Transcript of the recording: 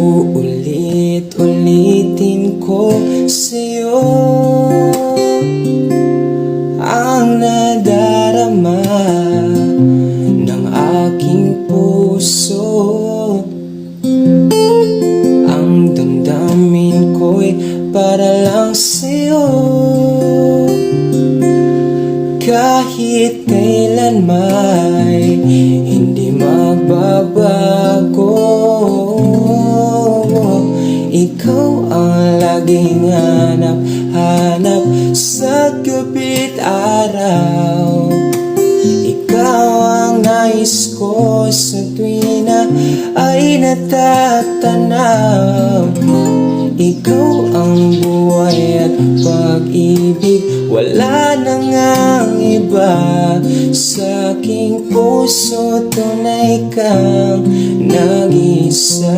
Uulit-ulitin ko sa'yo ang nadarama ng aking puso. Ang damdamin ko'y para lang sa'yo. Kahit kailan may hindi magbabago, ikaw ang laging hanap-hanap sa gabi't araw. Ikaw ang nais ko sa tuwina ay natatanaw. Ikaw ang buhay at pag-ibig, wala na ngang iba. Sa aking puso tunay kang nag-isa.